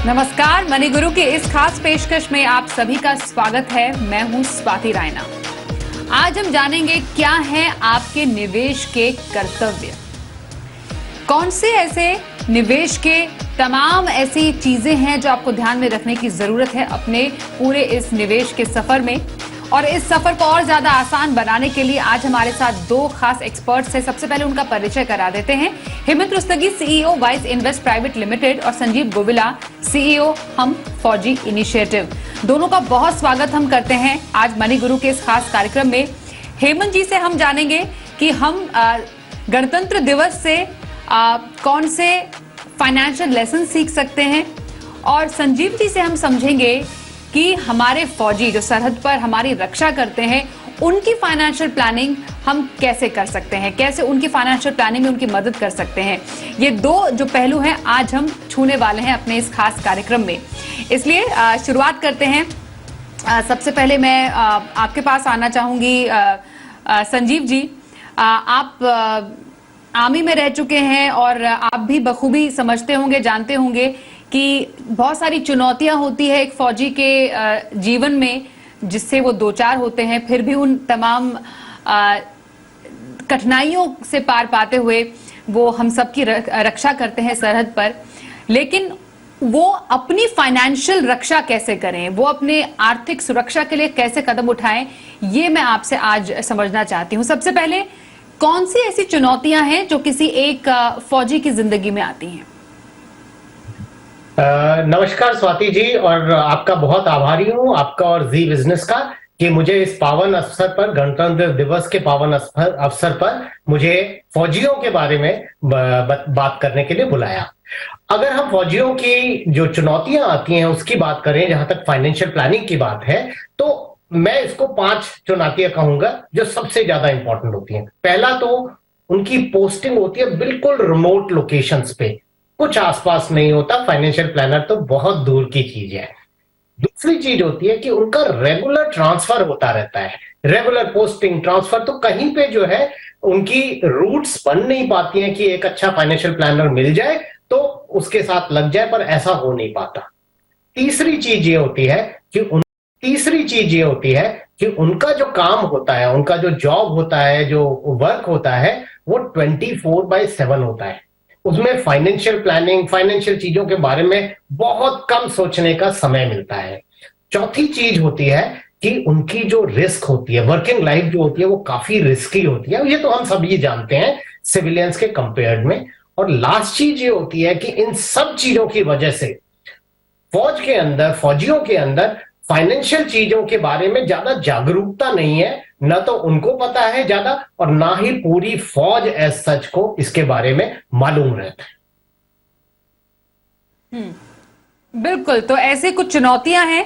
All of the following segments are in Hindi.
नमस्कार, मनी गुरु की इस खास पेशकश में आप सभी का स्वागत है। मैं हूं स्वाति रायना। आज हम जानेंगे क्या है आपके निवेश के कर्तव्य, कौन से ऐसे निवेश के तमाम ऐसी चीजें हैं जो आपको ध्यान में रखने की जरूरत है अपने पूरे इस निवेश के सफर में। और इस सफर को और ज्यादा आसान बनाने के लिए आज हमारे साथ दो खास एक्सपर्ट्स हैं। सबसे पहले उनका परिचय करा देते हैं। Hemant Rustagi, CEO vice invest private limited, और संजीव गोविला, सीईओ हम फौजी इनिशिएटिव। दोनों का बहुत स्वागत हम करते हैं आज मनी गुरु के इस खास कार्यक्रम में। हेमंत जी से हम जानेंगे कि हम गणतंत्र दिवस से कौन से फाइनेंशियल लेसन सीख सकते हैं, और संजीव जी से हम समझेंगे कि हमारे फौजी जो सरहद पर हमारी रक्षा करते हैं उनकी फाइनेंशियल प्लानिंग हम कैसे कर सकते हैं, कैसे उनकी फाइनेंशियल प्लानिंग में उनकी मदद कर सकते हैं। ये दो जो पहलू हैं आज हम छूने वाले हैं अपने इस खास कार्यक्रम में। इसलिए शुरुआत करते हैं। सबसे पहले मैं आपके पास आना चाहूंगी संजीव जी। आप आर्मी में रह चुके हैं और आप भी बखूबी समझते होंगे, जानते होंगे कि बहुत सारी चुनौतियां होती है एक फौजी के जीवन में, जिससे वो दो चार होते हैं, फिर भी उन तमाम कठिनाइयों से पार पाते हुए वो हम सबकी रक्षा करते हैं सरहद पर। लेकिन वो अपनी फाइनेंशियल रक्षा कैसे करें, वो अपने आर्थिक सुरक्षा के लिए कैसे कदम उठाएं, ये मैं आपसे आज समझना चाहती हूँ। सबसे पहले कौन सी ऐसी चुनौतियां हैं जो किसी एक फौजी की जिंदगी में आती हैं? नमस्कार स्वाति जी, और आपका बहुत आभारी हूं, आपका और जी बिजनेस का, कि मुझे इस पावन अवसर पर, गणतंत्र दिवस के पावन अवसर पर मुझे फौजियों के बारे में बात करने के लिए बुलाया। अगर हम फौजियों की जो चुनौतियां आती हैं उसकी बात करें, जहां तक फाइनेंशियल प्लानिंग की बात है, तो मैं इसको 5 चुनौतियां कहूंगा जो सबसे ज्यादा इंपॉर्टेंट होती हैं। पहला तो उनकी पोस्टिंग होती है बिल्कुल रिमोट लोकेशंस पे, कुछ आसपास नहीं होता, फाइनेंशियल प्लानर तो बहुत दूर की चीज है। दूसरी चीज होती है कि उनका रेगुलर ट्रांसफर होता रहता है, रेगुलर पोस्टिंग ट्रांसफर, तो कहीं पे जो है उनकी रूट्स बन नहीं पाती हैं कि एक अच्छा फाइनेंशियल प्लानर मिल जाए तो उसके साथ लग जाए, पर ऐसा हो नहीं पाता। तीसरी चीज ये होती है कि उनका जो काम होता है, उनका जो जॉब होता है, जो वर्क होता है, वो 24/7 होता है। उसमें फाइनेंशियल प्लानिंग, फाइनेंशियल चीजों के बारे में बहुत कम सोचने का समय मिलता है। चौथी चीज होती है कि उनकी जो रिस्क होती है, वर्किंग लाइफ जो होती है, वो काफी रिस्की होती है। ये तो हम सभी जानते हैं सिविलियंस के कंपेयर्ड में। और लास्ट चीज ये होती है कि इन सब चीजों की वजह से फौजियों के अंदर फाइनेंशियल चीजों के बारे में ज्यादा जागरूकता नहीं है, न तो उनको पता है ज्यादा, और ना ही पूरी फौज एज सच को इसके बारे में मालूम रहता है। बिल्कुल। तो ऐसे कुछ चुनौतियां हैं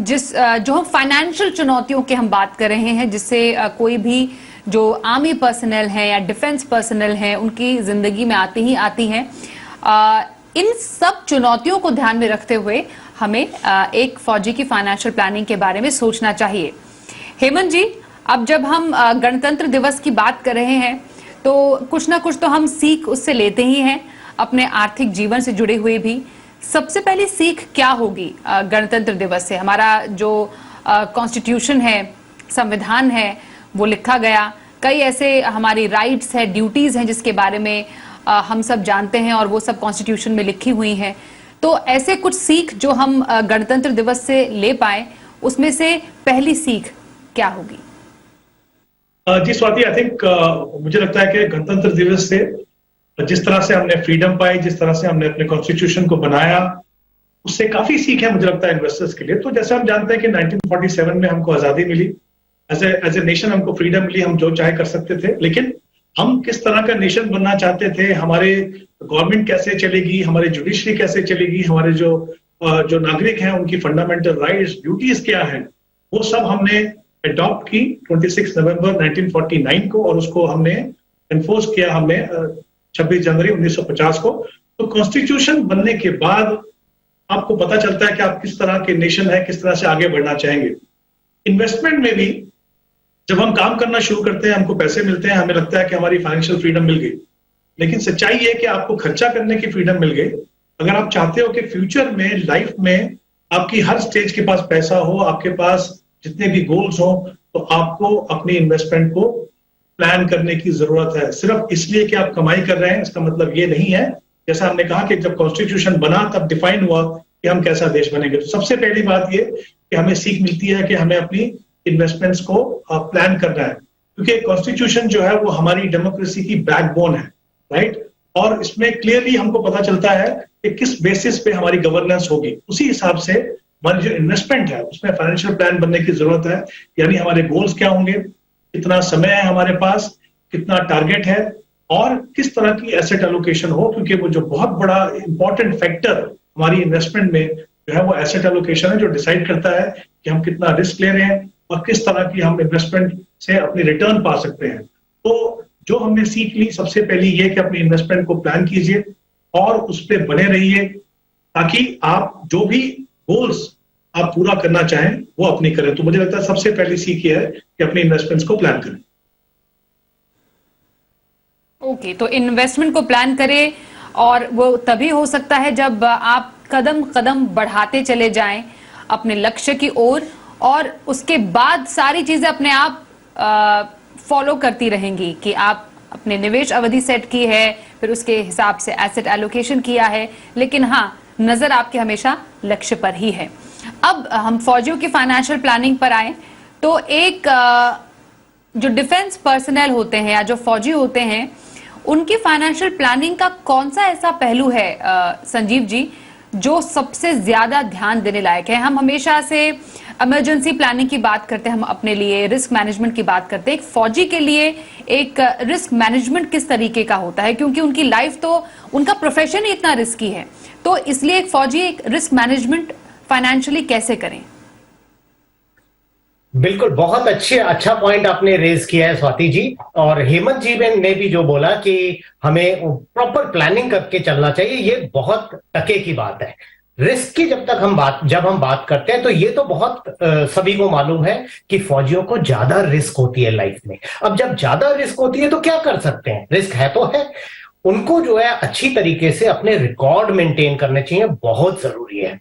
जो हम फाइनेंशियल चुनौतियों की हम बात कर रहे हैं, जिससे कोई भी जो आर्मी पर्सनल है या डिफेंस पर्सनल है उनकी जिंदगी में आती हैं। इन सब चुनौतियों को ध्यान में रखते हुए हमें एक फौजी की फाइनेंशियल प्लानिंग के बारे में सोचना चाहिए। हेमंत जी, अब जब हम गणतंत्र दिवस की बात कर रहे हैं तो कुछ ना कुछ तो हम सीख उससे लेते ही हैं, अपने आर्थिक जीवन से जुड़े हुए भी। सबसे पहली सीख क्या होगी गणतंत्र दिवस से? हमारा जो कॉन्स्टिट्यूशन है, संविधान है, वो लिखा गया, कई ऐसे हमारी राइट्स है, ड्यूटीज हैं जिसके बारे में हम सब जानते हैं और वो सब कॉन्स्टिट्यूशन में लिखी हुई हैं। तो ऐसे कुछ सीख जो हम गणतंत्र दिवस से ले पाए, उसमें से पहली सीख क्या होगी? जी स्वाति, आई थिंक मुझे लगता है कि गणतंत्र दिवस से जिस तरह से हमने फ्रीडम पाई, जिस तरह से हमने अपने कॉन्स्टिट्यूशन को बनाया, उससे काफी सीख है मुझे लगता है इन्वेस्टर्स के लिए। तो जैसे हम जानते हैं कि 1947 में हमको आजादी मिली, एज ए नेशन हमको फ्रीडम मिली, हम जो चाहे कर सकते थे। लेकिन हम किस तरह का नेशन बनना चाहते थे, हमारे गवर्नमेंट कैसे चलेगी, हमारे जुडिशरी कैसे चलेगी, हमारे जो नागरिक हैं उनकी फंडामेंटल राइट्स, ड्यूटीज क्या हैं, वो सब हमने अडॉप्ट की 26 नवंबर 1949 को, और उसको हमने एनफोर्स किया हमने 26 जनवरी 1950 को। तो कॉन्स्टिट्यूशन बनने के बाद आपको पता चलता है कि आप किस तरह के नेशन है, किस तरह से आगे बढ़ना चाहेंगे। इन्वेस्टमेंट में भी जब हम काम करना शुरू करते हैं, हमको पैसे मिलते हैं, हमें लगता है कि हमारी फाइनेंशियल फ्रीडम मिल गई। लेकिन सच्चाई है कि आपको खर्चा करने की फ्रीडम मिल गई, अगर आप चाहते हो कि फ्यूचर में लाइफ में आपकी हर स्टेज के पास पैसा हो, आपके पास जितने भी गोल्स हो, तो आपको अपनी इन्वेस्टमेंट को प्लान करने की जरूरत है। सिर्फ इसलिए कि आप कमाई कर रहे हैं इसका मतलब ये नहीं है। जैसा हमने कहा कि जब कॉन्स्टिट्यूशन बना तब डिफाइन हुआ कि हम कैसा देश बनेंगे। तो सबसे पहली बात ये कि हमें सीख मिलती है कि हमें अपनी इन्वेस्टमेंट्स को प्लान करना है, क्योंकि कॉन्स्टिट्यूशन जो है वो हमारी डेमोक्रेसी की बैकबोन है, राइट। और इसमें क्लियरली हमको पता चलता है कि किस बेसिस पे हमारी गवर्नेंस होगी। उसी हिसाब से हमारी जो इन्वेस्टमेंट है उसमें फाइनेंशियल प्लान बनने की जरूरत है। यानी हमारे गोल्स क्या होंगे, कितना समय है हमारे पास, कितना टारगेट है और किस तरह की एसेट एलोकेशन हो, क्योंकि वो जो बहुत बड़ा इंपॉर्टेंट फैक्टर हमारी इन्वेस्टमेंट में जो है वो एसेट एलोकेशन है, जो डिसाइड करता है कि हम कितना रिस्क ले रहे हैं और किस तरह की हम इन्वेस्टमेंट से अपनी रिटर्न पा सकते हैं। तो जो हमने सीख ली सबसे पहली ये कि अपनी इन्वेस्टमेंट को प्लान कीजिए और उस पर बने रहिए, ताकि आप जो भी गोल्स आप पूरा करना चाहें वो अपनी करें। तो मुझे लगता है सबसे पहली सीख ये है कि अपनी इन्वेस्टमेंट्स को प्लान करें। ओके, तो इन्वेस्टमेंट को प्लान करें और वो तभी हो सकता है जब आप कदम कदम बढ़ाते चले जाएं अपने लक्ष्य की ओर, और उसके बाद सारी चीजें अपने आप फॉलो करती रहेंगी कि आप अपने निवेश अवधि सेट की है, फिर उसके हिसाब से एसेट एलोकेशन किया है, लेकिन हाँ, नजर आपके हमेशा लक्ष्य पर ही है। अब हम फौजियों की फाइनेंशियल प्लानिंग पर आए तो एक जो डिफेंस पर्सनल होते हैं या जो फौजी होते हैं उनकी फाइनेंशियल प्लानिंग का कौन सा ऐसा पहलू है संजीव जी जो सबसे ज्यादा ध्यान देने लायक है? हम हमेशा से इमरजेंसी प्लानिंग की बात करते हैं, हम अपने लिए रिस्क मैनेजमेंट की बात करते हैं। एक फौजी के लिए एक रिस्क मैनेजमेंट किस तरीके का होता है, क्योंकि उनकी लाइफ तो, उनका प्रोफेशन ही इतना रिस्की है, तो इसलिए एक फौजी एक रिस्क मैनेजमेंट फाइनेंशियली कैसे करें? बिल्कुल, बहुत अच्छा पॉइंट आपने रेज किया है स्वाति जी, और हेमंत जी ने भी जो बोला कि हमें प्रॉपर प्लानिंग करके चलना चाहिए, ये बहुत टके की बात है। रिस्क की जब हम बात करते हैं तो ये तो बहुत सभी को मालूम है कि फौजियों को ज्यादा रिस्क होती है लाइफ में। अब जब ज्यादा रिस्क होती है तो क्या कर सकते हैं, रिस्क है तो है, उनको जो है अच्छी तरीके से अपने रिकॉर्ड मेंटेन करने चाहिए, बहुत जरूरी है।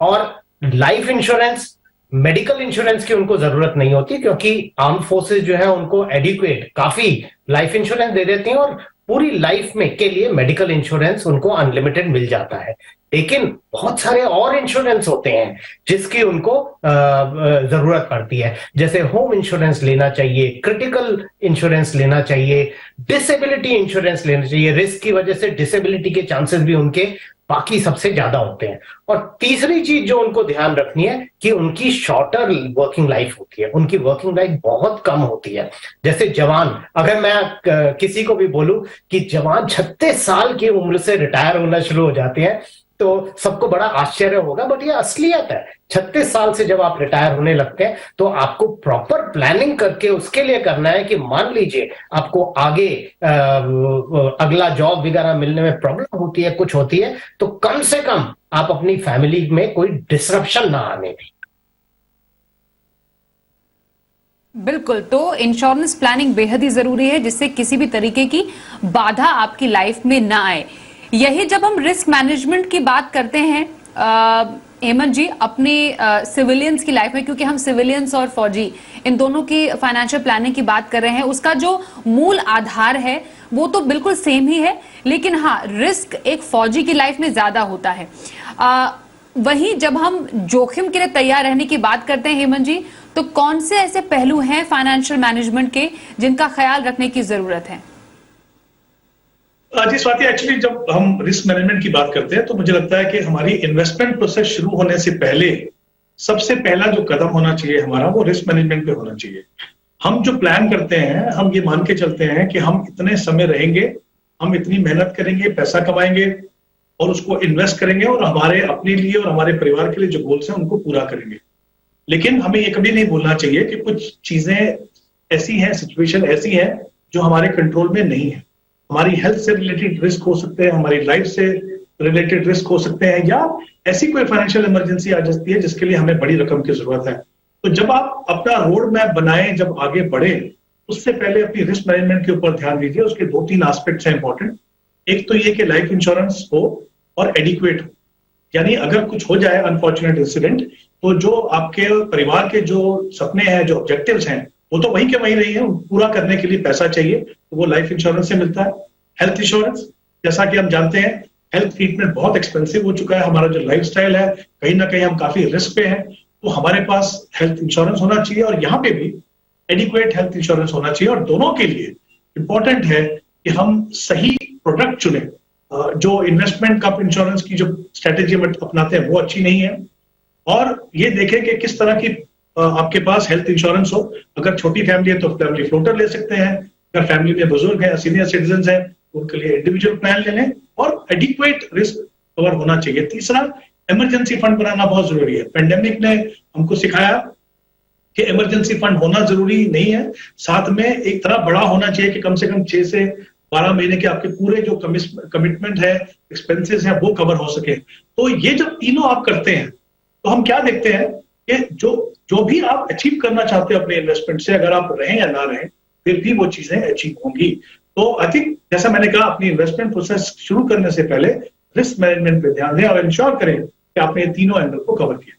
और लाइफ इंश्योरेंस, मेडिकल इंश्योरेंस की उनको जरूरत नहीं होती, क्योंकि आर्म फोर्सेस जो है उनको एडिक्वेट काफी लाइफ इंश्योरेंस दे देती हैं और पूरी लाइफ में के लिए मेडिकल इंश्योरेंस उनको अनलिमिटेड मिल जाता है। लेकिन बहुत सारे और इंश्योरेंस होते हैं जिसकी उनको जरूरत पड़ती है, जैसे होम इंश्योरेंस लेना चाहिए, क्रिटिकल इंश्योरेंस लेना चाहिए, डिसेबिलिटी इंश्योरेंस लेना चाहिए। रिस्क की वजह से डिसेबिलिटी के चांसेस भी उनके बाकी सबसे ज्यादा होते हैं। और तीसरी चीज जो उनको ध्यान रखनी है कि उनकी शॉर्टर वर्किंग लाइफ होती है, उनकी वर्किंग लाइफ बहुत कम होती है। जैसे जवान, अगर मैं किसी को भी बोलूं कि जवान 36 साल की उम्र से रिटायर होना शुरू हो जाते हैं तो सबको बड़ा आश्चर्य होगा, बट ये असलियत है। 36 साल से जब आप रिटायर होने लगते हैं तो आपको प्रॉपर प्लानिंग करके उसके लिए करना है कि मान लीजिए आपको आगे अगला जॉब वगैरह मिलने में प्रॉब्लम होती है, कुछ होती है, तो कम से कम आप अपनी फैमिली में कोई डिसरप्शन ना आने दें। बिल्कुल, तो इंश्योरेंस प्लानिंग बेहद ही जरूरी है जिससे किसी भी तरीके की बाधा आपकी लाइफ में ना आए। यही जब हम रिस्क मैनेजमेंट की बात करते हैं हेमंत जी अपनी सिविलियंस की लाइफ में, क्योंकि हम सिविलियंस और फौजी इन दोनों की फाइनेंशियल प्लानिंग की बात कर रहे हैं, उसका जो मूल आधार है वो तो बिल्कुल सेम ही है, लेकिन हाँ, रिस्क एक फौजी की लाइफ में ज्यादा होता है। वहीं जब हम जोखिम के लिए तैयार रहने की बात करते हैं हेमंत जी, तो कौन से ऐसे पहलू हैं फाइनेंशियल मैनेजमेंट के जिनका ख्याल रखने की जरूरत है? जी स्वाति, एक्चुअली जब हम रिस्क मैनेजमेंट की बात करते हैं तो मुझे लगता है कि हमारी इन्वेस्टमेंट प्रोसेस शुरू होने से पहले सबसे पहला जो कदम होना चाहिए हमारा, वो रिस्क मैनेजमेंट पे होना चाहिए। हम जो प्लान करते हैं, हम ये मान के चलते हैं कि हम इतने समय रहेंगे, हम इतनी मेहनत करेंगे, पैसा कमाएंगे और उसको इन्वेस्ट करेंगे और हमारे अपने लिए और हमारे परिवार के लिए जो गोल्स हैं उनको पूरा करेंगे। लेकिन हमें ये कभी नहीं भूलना चाहिए कि कुछ चीजें ऐसी हैं, सिचुएशन ऐसी हैं जो हमारे कंट्रोल में नहीं है। हमारी हेल्थ से रिलेटेड रिस्क हो सकते हैं, हमारी लाइफ से रिलेटेड रिस्क हो सकते हैं, या ऐसी कोई फाइनेंशियल इमरजेंसी आ जाती है जिसके लिए हमें बड़ी रकम की जरूरत है। तो जब आप अपना रोड मैप बनाएं, जब आगे बढ़े, उससे पहले अपनी रिस्क मैनेजमेंट के ऊपर ध्यान दीजिए। उसके 2-3 एस्पेक्ट्स हैं इंपॉर्टेंट। एक तो ये कि लाइफ इंश्योरेंस हो, और एडिक्वेट हो। यानी अगर कुछ हो जाए अनफॉर्चुनेट इंसिडेंट, तो जो आपके परिवार के जो सपने हैं, जो ऑब्जेक्टिव्स हैं, वो तो वहीं के वहीं रही है, पूरा करने के लिए पैसा चाहिए, तो वो लाइफ इंश्योरेंस से मिलता है। हेल्थ इंश्योरेंस, जैसा कि हम जानते हैं हेल्थ ट्रीटमेंट बहुत एक्सपेंसिव हो चुका है, हमारा जो लाइफस्टाइल है कहीं ना कहीं हम काफी रिस्क पे हैं, तो हमारे पास हेल्थ इंश्योरेंस होना चाहिए और यहाँ पे भी एडिक्वेट हेल्थ इंश्योरेंस होना चाहिए। और दोनों के लिए इंपॉर्टेंट है कि हम सही प्रोडक्ट चुने। जो इन्वेस्टमेंट का इंश्योरेंस की जो स्ट्रेटेजी हम अपनाते हैं वो अच्छी नहीं है, और ये देखें कि किस तरह की आपके पास हेल्थ इंश्योरेंस हो। अगर छोटी फैमिली है तो फैमिली फ्लोटर ले सकते हैं, अगर फैमिली में बुजुर्ग हैं, सीनियर सिटीजन हैं, उनके लिए इंडिविजुअल प्लान ले लें, और एडिक्वेट रिस्क कवर होना चाहिए। तीसरा, इमरजेंसी फंड बनाना बहुत जरूरी है। पेंडेमिक ने हमको सिखाया कि इमरजेंसी फंड होना जरूरी नहीं है, साथ में एक तरह बड़ा होना चाहिए कि कम से कम 6 से 12 महीने के आपके पूरे जो कमिटमेंट है, एक्सपेंसेस है, वो कवर हो सके। तो ये जब तीनों आप करते हैं तो हम क्या देखते हैं कि जो भी आप अचीव करना चाहते हो अपने इन्वेस्टमेंट से, अगर आप रहें या ना रहें, फिर भी वो चीजें अचीव होंगी। तो आई थिंक जैसा मैंने कहा, अपनी इन्वेस्टमेंट प्रोसेस शुरू करने से पहले रिस्क मैनेजमेंट पे ध्यान दें और इंश्योर करें कि आपने ये तीनों एंगल को कवर किया।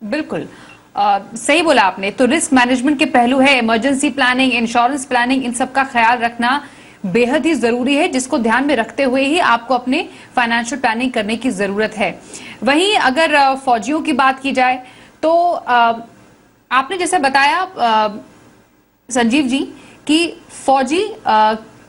बिल्कुल सही बोला आपने। तो रिस्क मैनेजमेंट के पहलू है, इमरजेंसी प्लानिंग, इंश्योरेंस प्लानिंग, इन सब का ख्याल रखना बेहद ही जरूरी है, जिसको ध्यान में रखते हुए ही आपको अपने फाइनेंशियल प्लानिंग करने की जरूरत है। वहीं अगर फौजियों की बात की जाए तो आपने जैसे बताया संजीव जी कि फौजी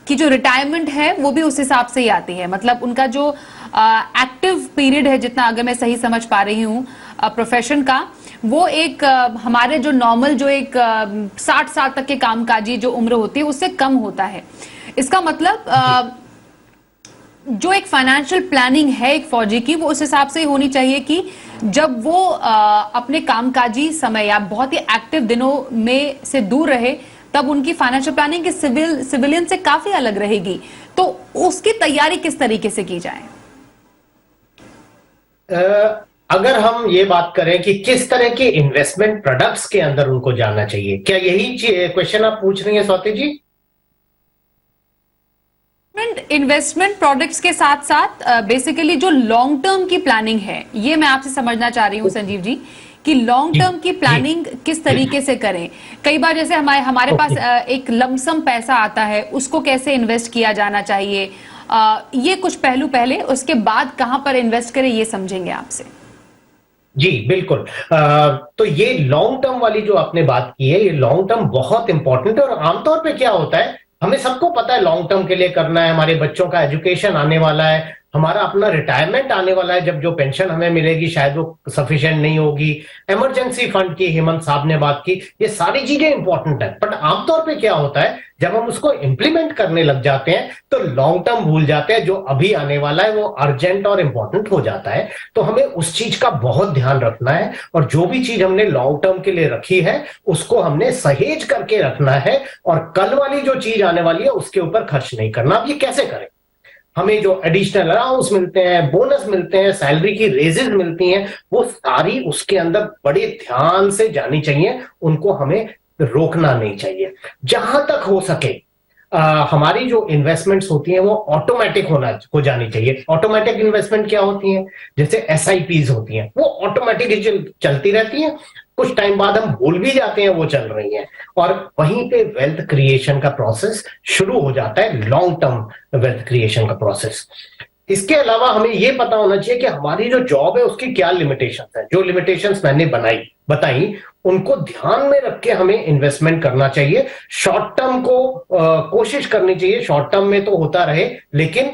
की जो रिटायरमेंट है वो भी उस हिसाब से ही आती है, मतलब उनका जो एक्टिव पीरियड है, जितना अगर मैं सही समझ पा रही हूँ प्रोफेशन का, वो एक हमारे जो नॉर्मल जो एक 60 साल तक के कामकाजी जो उम्र होती है उससे कम होता है। इसका मतलब जो एक फाइनेंशियल प्लानिंग है एक फौजी की, वो उस हिसाब से होनी चाहिए कि जब वो अपने कामकाजी समय या बहुत ही एक्टिव दिनों में से दूर रहे, तब उनकी फाइनेंशियल प्लानिंग की सिविलियन से काफी अलग रहेगी। तो उसकी तैयारी किस तरीके से की जाए? अगर हम ये बात करें कि किस तरह के इन्वेस्टमेंट प्रोडक्ट्स के अंदर उनको जाना चाहिए, क्या यही क्वेश्चन आप पूछ रही हैं स्वाति जी? इन्वेस्टमेंट प्रोडक्ट्स के साथ साथ बेसिकली जो लॉन्ग टर्म की प्लानिंग है, ये मैं आपसे समझना चाह रही हूँ संजीव जी, कि लॉन्ग टर्म की प्लानिंग किस तरीके से करें। कई बार जैसे हमारे पास एक लमसम पैसा आता है, उसको कैसे इन्वेस्ट किया जाना चाहिए, ये कुछ पहलू पहले, उसके बाद कहां पर इन्वेस्ट करें, ये समझेंगे आपसे। जी बिल्कुल। तो ये लॉन्ग टर्म वाली जो आपने बात की है, ये लॉन्ग टर्म बहुत इंपॉर्टेंट है। और आमतौर पे क्या होता है, हमें सबको पता है लॉन्ग टर्म के लिए करना है, हमारे बच्चों का एजुकेशन आने वाला है, हमारा अपना रिटायरमेंट आने वाला है, जब जो पेंशन हमें मिलेगी शायद वो सफिशिएंट नहीं होगी, इमरजेंसी फंड की हेमंत साहब ने बात की, ये सारी चीजें इंपॉर्टेंट है। बट आमतौर पे क्या होता है, जब हम उसको इंप्लीमेंट करने लग जाते हैं तो लॉन्ग टर्म भूल जाते हैं, जो अभी आने वाला है वो अर्जेंट और इंपॉर्टेंट हो जाता है। तो हमें उस चीज का बहुत ध्यान रखना है, और जो भी चीज हमने लॉन्ग टर्म के लिए रखी है उसको हमने सहेज करके रखना है, और कल वाली जो चीज आने वाली है उसके ऊपर खर्च नहीं करना। अब ये कैसे करें? हमें जो एडिशनल अलाउंस मिलते हैं, बोनस मिलते हैं, सैलरी की रेजेस मिलती हैं, वो सारी उसके अंदर बड़े ध्यान से जानी चाहिए, उनको हमें रोकना नहीं चाहिए। जहां तक हो सके हमारी जो इन्वेस्टमेंट्स होती हैं वो ऑटोमेटिक हो जानी चाहिए। ऑटोमेटिक इन्वेस्टमेंट क्या होती हैं? जैसे एसआईपीज होती हैं, वो ऑटोमेटिक चलती रहती हैं, कुछ टाइम बाद हम भूल भी जाते हैं वो चल रही हैं, और वहीं पे वेल्थ क्रिएशन का प्रोसेस शुरू हो जाता है, लॉन्ग टर्म वेल्थ क्रिएशन का प्रोसेस। इसके अलावा हमें यह पता होना चाहिए कि हमारी जो जॉब है उसकी क्या लिमिटेशंस है। जो लिमिटेशंस मैंने बताई उनको ध्यान में रख के हमें इन्वेस्टमेंट करना चाहिए। शॉर्ट टर्म को कोशिश करनी चाहिए, शॉर्ट टर्म में तो होता रहे, लेकिन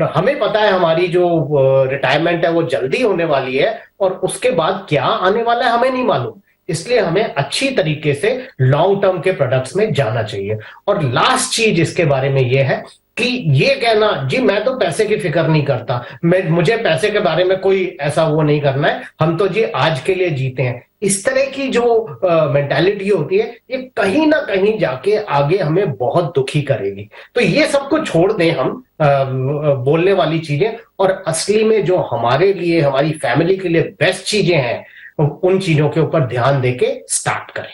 हमें पता है हमारी जो रिटायरमेंट है वो जल्दी होने वाली है, और उसके बाद क्या आने वाला है हमें नहीं मालूम। इसलिए हमें अच्छी तरीके से लॉन्ग टर्म के प्रोडक्ट्स में जाना चाहिए। और लास्ट चीज इसके बारे में यह है कि ये कहना जी मैं तो पैसे की फिक्र नहीं करता, मुझे पैसे के बारे में कोई ऐसा वो नहीं करना है, हम तो जी आज के लिए जीते हैं, इस तरह की जो मेंटालिटी होती है ये कहीं ना कहीं जाके आगे हमें बहुत दुखी करेगी। तो ये सब कुछ छोड़ दें हम बोलने वाली चीजें, और असली में जो हमारे लिए, हमारी फैमिली के लिए बेस्ट चीजें हैं, उन चीजों के ऊपर ध्यान देके स्टार्ट करें।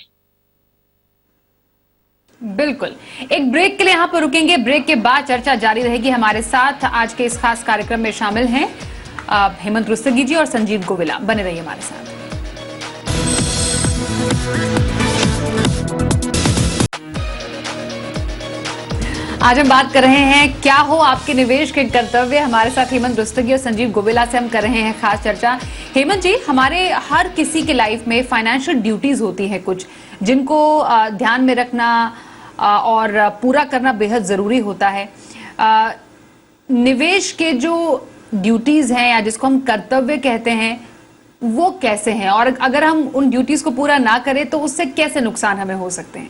बिल्कुल। एक ब्रेक के लिए यहाँ पर रुकेंगे, ब्रेक के बाद चर्चा जारी रहेगी। हमारे साथ आज के इस खास कार्यक्रम में शामिल हैं हेमंत रुस्तगी जी और संजीव गोविला। बने रहिए हमारे साथ। आज हम बात कर रहे हैं क्या हो आपके निवेश के कर्तव्य। हमारे साथ हेमंत रुस्तगी और संजीव गोविला से हम कर रहे हैं खास चर्चा। हेमंत जी, हमारे हर किसी के लाइफ में फाइनेंशियल ड्यूटीज होती हैं कुछ, जिनको ध्यान में रखना और पूरा करना बेहद जरूरी होता है। निवेश के जो ड्यूटीज हैं या जिसको हम कर्तव्य कहते हैं, वो कैसे हैं, और अगर हम उन ड्यूटीज को पूरा ना करें तो उससे कैसे नुकसान हमें हो सकते हैं?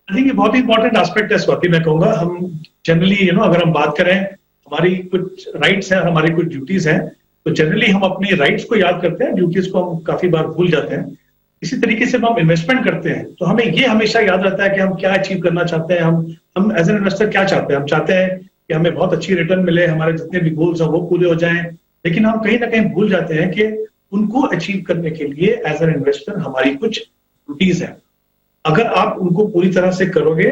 आई थिंक ये बहुत ही इंपॉर्टेंट एस्पेक्ट है स्वाति। मैं कहूंगा हम जनरली अगर हम बात करें, हमारी कुछ राइट्स हैं और हमारी कुछ ड्यूटीज हैं, तो जनरली हम अपनी राइट्स को याद करते हैं, ड्यूटीज को हम काफी बार भूल जाते हैं। इसी तरीके से हम इन्वेस्टमेंट करते हैं तो हमें ये हमेशा याद रहता है कि हम क्या अचीव करना चाहते हैं, हम एज एन इन्वेस्टर क्या चाहते हैं। हम चाहते हैं कि हमें बहुत अच्छी रिटर्न मिले, हमारे जितने भी गोल्स हैं वो पूरे हो जाएं, लेकिन हम कहीं ना कहीं भूल जाते हैं कि उनको अचीव करने के लिए एज एन इन्वेस्टर हमारी कुछ ड्यूटीज हैं। अगर आप उनको पूरी तरह से करोगे,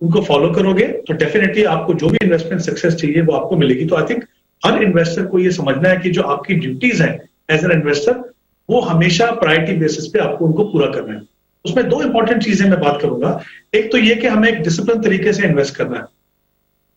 उनको फॉलो करोगे, तो डेफिनेटली आपको जो भी इन्वेस्टमेंट सक्सेस चाहिए वो आपको मिलेगी। तो आई थिंक हर इन्वेस्टर को ये समझना है कि जो आपकी ड्यूटीज हैं एज एन इन्वेस्टर, वो हमेशा प्रायोरिटी बेसिस पे आपको उनको पूरा करना है। उसमें दो इंपॉर्टेंट चीजें मैं बात करूंगा। एक तो ये कि हमें एक डिसिप्लिन तरीके से इन्वेस्ट करना है।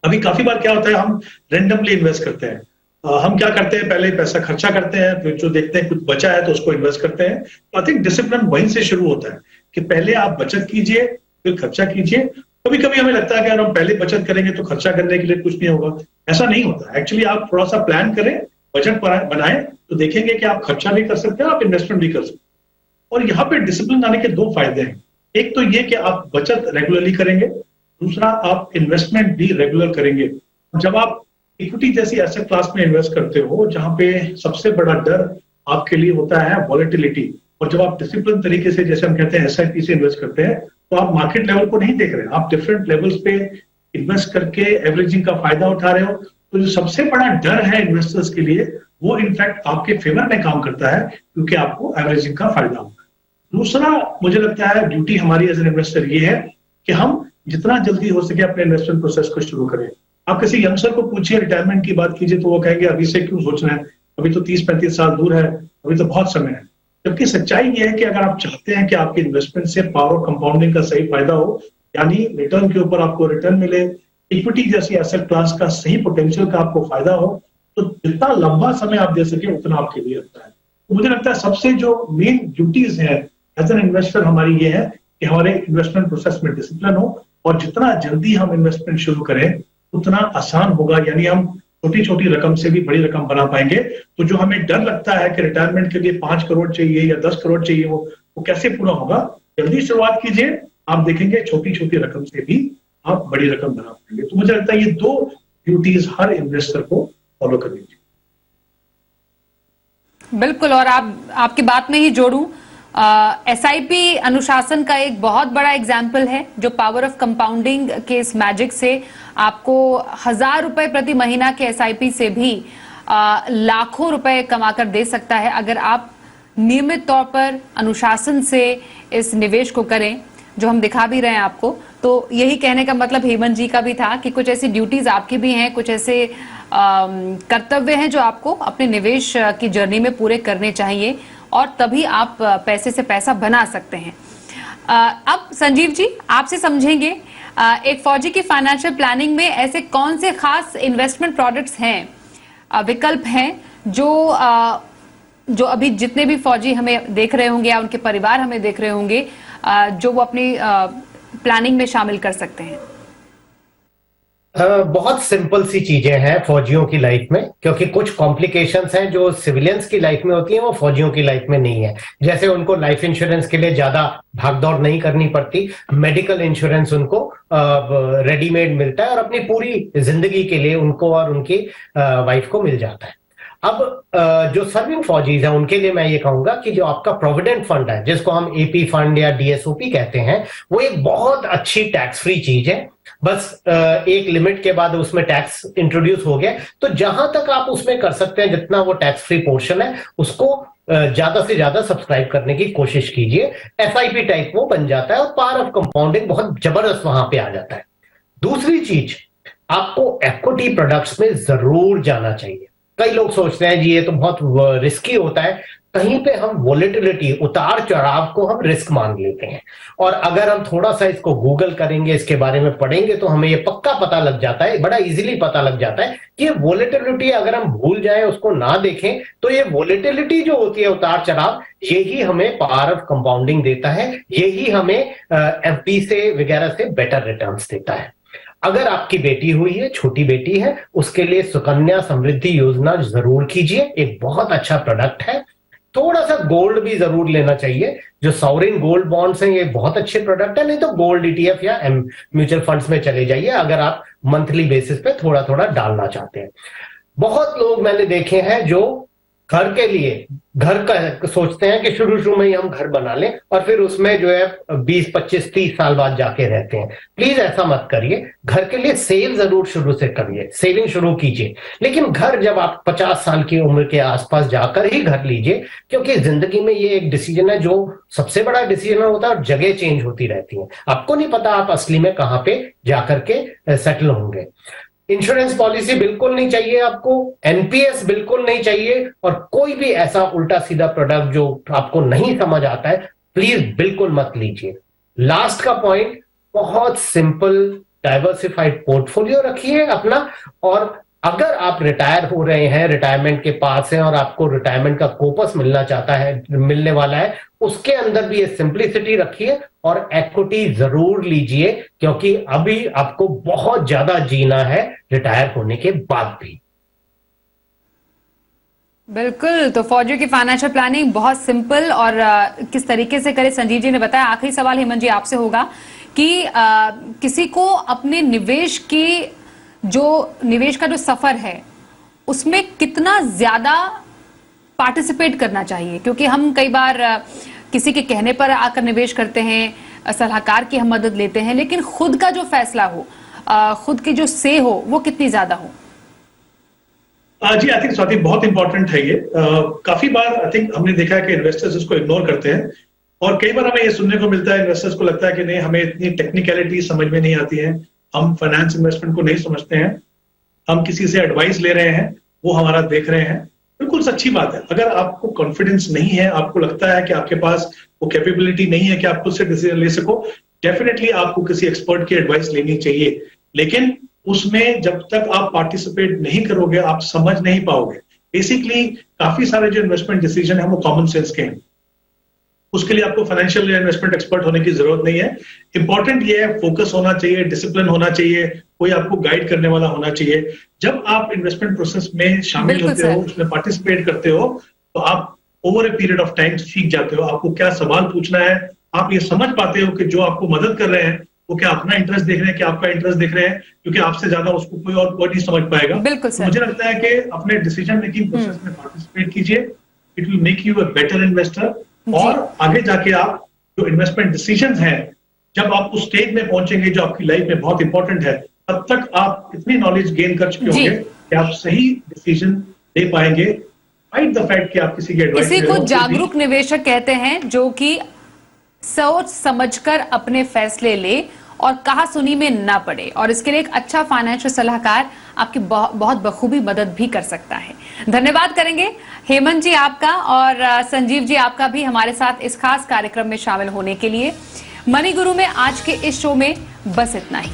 अभी काफी बार क्या होता है, हम रेंडमली इन्वेस्ट करते हैं। हम क्या करते हैं, पहले पैसा खर्चा करते हैं, फिर जो देखते हैं कुछ बचा है तो उसको इन्वेस्ट करते हैं। तो आई थिंक डिसिप्लिन वहीं से शुरू होता है कि पहले आप बचत कीजिए, फिर खर्चा कीजिए। कभी कभी हमें लगता है कि अगर हम पहले बचत करेंगे तो खर्चा करने के लिए कुछ नहीं होगा। ऐसा नहीं होता। एक्चुअली आप थोड़ा सा प्लान करें, बजट बनाएं, तो देखेंगे कि आप खर्चा भी कर सकते हैं, आप इन्वेस्टमेंट भी कर सकते हैं। और यहाँ पे डिसिप्लिन आने के दो फायदे हैं। एक तो ये कि आप बचत रेगुलरली करेंगे, दूसरा आप इन्वेस्टमेंट भी रेगुलर करेंगे। जब आप इक्विटी जैसी एसेट क्लास में इन्वेस्ट करते हो, जहां पे सबसे बड़ा डर आपके लिए होता है वॉलेटिलिटी, और जब आप डिसिप्लिन तरीके से, जैसे हम कहते हैं एसआईपी से इन्वेस्ट करते हैं, तो आप मार्केट लेवल को नहीं देख रहे हैं, आप डिफरेंट लेवल्स पे इन्वेस्ट करके एवरेजिंग का फायदा उठा रहे हो। तो जो सबसे बड़ा डर है इन्वेस्टर्स के लिए, वो इनफैक्ट आपके फेवर में काम करता है, क्योंकि आपको एवरेजिंग का फायदा होता है। दूसरा मुझे लगता है ड्यूटी हमारी एज एन इन्वेस्टर ये है कि हम जितना जल्दी हो सके अपने इन्वेस्टमेंट प्रोसेस को शुरू करें। आप किसी यंगस्टर को पूछिए, रिटायरमेंट की बात कीजिए, तो वो कहेंगे अभी से क्यों सोचना है, अभी तो 30-35 साल दूर है, अभी तो बहुत समय है। जबकि सच्चाई ये है कि अगर आप चाहते हैं कि आपके इन्वेस्टमेंट से पावर ऑफ कंपाउंडिंग का सही फायदा हो, यानी रिटर्न के ऊपर आपको रिटर्न मिले, इक्विटी जैसी एसेट क्लास का सही पोटेंशियल का आपको फायदा हो, तो जितना लंबा समय आप दे सके उतना आपके लिए अच्छा है। तो मुझे लगता है सबसे जो मेन ड्यूटीज है एज एन इन्वेस्टर हमारी ये है कि हमारे इन्वेस्टमेंट प्रोसेस में डिसिप्लिन हो, और जितना जल्दी हम इन्वेस्टमेंट शुरू करें उतना आसान होगा। यानी हम छोटी छोटी रकम से भी बड़ी रकम बना पाएंगे। तो जो हमें डर लगता है कि रिटायरमेंट के लिए 5 करोड़ चाहिए या 10 करोड़ चाहिए, वो कैसे पूरा होगा? जल्दी शुरुआत कीजिए, आप देखेंगे छोटी छोटी रकम से भी आप बड़ी रकम बना पाएंगे। तो मुझे लगता है ये दो ड्यूटीज हर इन्वेस्टर को फॉलो करनी चाहिए। बिल्कुल, और आपकी बात में ही जोड़ूं, एसआईपी अनुशासन का एक बहुत बड़ा एग्जाम्पल है, जो पावर ऑफ कंपाउंडिंग के इस मैजिक से आपको 1000 रुपए प्रति महीना के एसआईपी से भी लाखों रुपए कमाकर दे सकता है, अगर आप नियमित तौर पर अनुशासन से इस निवेश को करें, जो हम दिखा भी रहे हैं आपको। तो यही कहने का मतलब हेमंत जी का भी था कि कुछ ऐसी ड्यूटीज आपकी भी हैं, कुछ ऐसे कर्तव्य हैं जो आपको अपने निवेश की जर्नी में पूरे करने चाहिए, और तभी आप पैसे से पैसा बना सकते हैं। अब संजीव जी, आपसे समझेंगे, एक फौजी की फाइनेंशियल प्लानिंग में ऐसे कौन से खास इन्वेस्टमेंट प्रोडक्ट्स हैं, विकल्प हैं, जो अभी जितने भी फौजी हमें देख रहे होंगे या उनके परिवार हमें देख रहे होंगे, जो वो अपनी प्लानिंग में शामिल कर सकते हैं? बहुत सिंपल सी चीजें हैं फौजियों की लाइफ में, क्योंकि कुछ कॉम्प्लिकेशंस हैं जो सिविलियंस की लाइफ में होती हैं, वो फौजियों की लाइफ में नहीं है। जैसे उनको लाइफ इंश्योरेंस के लिए ज्यादा भागदौड़ नहीं करनी पड़ती, मेडिकल इंश्योरेंस उनको रेडीमेड मिलता है और अपनी पूरी जिंदगी के लिए उनको और उनकी वाइफ को मिल जाता है। अब जो सर्विंग फौजीज हैं उनके लिए मैं ये कहूंगा कि जो आपका प्रोविडेंट फंड है, जिसको हम एपी फंड या डीएसओपी कहते हैं, वो एक बहुत अच्छी टैक्स फ्री चीज है। बस एक लिमिट के बाद उसमें टैक्स इंट्रोड्यूस हो गया, तो जहां तक आप उसमें कर सकते हैं, जितना वो टैक्स फ्री पोर्शन है उसको ज्यादा से ज्यादा सब्सक्राइब करने की कोशिश कीजिए। एसआईपी टाइप वो बन जाता है और पावर ऑफ कंपाउंडिंग बहुत जबरदस्त वहां पे आ जाता है। दूसरी चीज, आपको इक्विटी प्रोडक्ट्स में जरूर जाना चाहिए। कई लोग सोचते हैं जी ये तो बहुत रिस्की होता है, कहीं पे हम वोलेटिलिटी, उतार चढ़ाव को हम रिस्क मान लेते हैं, और अगर हम थोड़ा सा इसको गूगल करेंगे, इसके बारे में पढ़ेंगे, तो हमें ये पक्का पता लग जाता है, बड़ा इजीली पता लग जाता है कि ये वोलेटिलिटी अगर हम भूल जाएं, उसको ना देखें, तो ये वोलेटिलिटी जो होती है, उतार चढ़ाव, यही हमें पावर ऑफ कंपाउंडिंग देता है, यही हमें एफडी से वगैरह से बेटर रिटर्न्स देता है। अगर आपकी बेटी हुई है, छोटी बेटी है, उसके लिए सुकन्या समृद्धि योजना जरूर कीजिए, एक बहुत अच्छा प्रोडक्ट है। थोड़ा सा गोल्ड भी जरूर लेना चाहिए, जो सॉवरेन गोल्ड बॉन्ड्स हैं, ये बहुत अच्छे प्रोडक्ट है। नहीं तो गोल्ड ईटीएफ या म्यूचुअल फंड्स में चले जाइए, अगर आप मंथली बेसिस पे थोड़ा थोड़ा डालना चाहते हैं। बहुत लोग मैंने देखे हैं जो घर के लिए, घर का सोचते हैं कि शुरू में ही हम घर बना लें और फिर उसमें जो है 20, 25, 30 साल बाद जाके रहते हैं। प्लीज ऐसा मत करिए। घर के लिए सेव जरूर शुरू से करिए, सेविंग शुरू कीजिए, लेकिन घर जब आप 50 साल की उम्र के आसपास जाकर ही घर लीजिए, क्योंकि जिंदगी में ये एक डिसीजन है जो सबसे बड़ा डिसीजन होता है और जगह चेंज होती रहती है। आपको नहीं पता आप असली में कहां पे जाकर के सेटल होंगे। इंश्योरेंस पॉलिसी बिल्कुल नहीं चाहिए आपको, एनपीएस बिल्कुल नहीं चाहिए, और कोई भी ऐसा उल्टा सीधा प्रोडक्ट जो आपको नहीं समझ आता है, प्लीज बिल्कुल मत लीजिए। लास्ट का पॉइंट, बहुत सिंपल डाइवर्सिफाइड पोर्टफोलियो रखिए अपना, और अगर आप रिटायर हो रहे हैं, रिटायरमेंट के पास हैं और आपको रिटायरमेंट का कोपस मिलने वाला है, उसके अंदर भी ये सिंप्लिसिटी रखिए और इक्विटी जरूर लीजिए, क्योंकि अभी आपको बहुत ज्यादा जीना है रिटायर होने के बाद भी। बिल्कुल, तो फौजियों की फाइनेंशियल प्लानिंग बहुत सिंपल और किस तरीके से करें, संजीव जी ने बताया। आखिरी सवाल हेमंत जी आपसे होगा कि किसी को अपने निवेश का जो सफर है उसमें कितना ज्यादा पार्टिसिपेट करना चाहिए, क्योंकि हम कई बार किसी के कहने पर आकर निवेश करते हैं, सलाहकार की हम मदद लेते हैं, लेकिन खुद का जो फैसला हो, खुद की जो से हो, वो कितनी ज्यादा हो। जी आई थिंक स्वाति बहुत इंपॉर्टेंट है ये। काफी बार आई थिंक हमने देखा है कि इन्वेस्टर्स इसको इग्नोर करते हैं, और कई बार हमें ये सुनने को मिलता है, इन्वेस्टर्स को लगता है कि नहीं, हमें इतनी टेक्निकलिटी समझ में नहीं आती है, हम फाइनेंस इन्वेस्टमेंट को नहीं समझते हैं, हम किसी से एडवाइस ले रहे हैं, वो हमारा देख रहे हैं। बिल्कुल सच्ची बात है। अगर आपको कॉन्फिडेंस नहीं है, आपको लगता है कि आपके पास वो कैपेबिलिटी नहीं है कि आप खुद से डिसीजन ले सको, डेफिनेटली आपको किसी एक्सपर्ट की एडवाइस लेनी चाहिए। लेकिन उसमें जब तक आप पार्टिसिपेट नहीं करोगे, आप समझ नहीं पाओगे। बेसिकली काफी सारे जो इन्वेस्टमेंट डिसीजन है वो कॉमन सेंस के हैं, उसके लिए आपको फाइनेंशियल या इन्वेस्टमेंट एक्सपर्ट होने की जरूरत नहीं है। इंपॉर्टेंट ये है, फोकस होना चाहिए, डिसिप्लिन होना चाहिए, कोई आपको गाइड करने वाला होना चाहिए। जब आप इन्वेस्टमेंट प्रोसेस में शामिल होते हो, उसमें पार्टिसिपेट करते हो, तो आप over a period of time सीख जाते हो, आपको क्या सवाल पूछना है, आप ये समझ पाते हो कि जो आपको मदद कर रहे हैं वो क्या अपना इंटरेस्ट देख रहे हैं, क्या आपका इंटरेस्ट देख रहे हैं, क्योंकि आपसे ज्यादा उसको कोई और नहीं समझ पाएगा। बिल्कुल तो मुझे लगता है कि अपने डिसीजन मेकिंग प्रोसेस में पार्टिसिपेट कीजिए, it will make you a better investor. और आगे जाके आप जो इन्वेस्टमेंट डिसीजंस हैं, जब आप उस स्टेज में पहुंचेंगे जो आपकी लाइफ में बहुत इंपॉर्टेंट है, तब तक आप इतनी नॉलेज गेन कर चुके होंगे कि आप सही डिसीजन ले पाएंगे। फाइट द फैक्ट कि आप किसी की एडवाइस इसी को जागरूक निवेशक कहते हैं, जो कि सोच समझकर अपने फैसले ले और कहा सुनी में ना पड़े, और इसके लिए एक अच्छा फाइनेंशियल सलाहकार आपकी बहुत बखूबी मदद भी कर सकता है। धन्यवाद करेंगे हेमंत जी आपका, और संजीव जी आपका भी हमारे साथ इस खास कार्यक्रम में शामिल होने के लिए। मनी गुरु में आज के इस शो में बस इतना ही।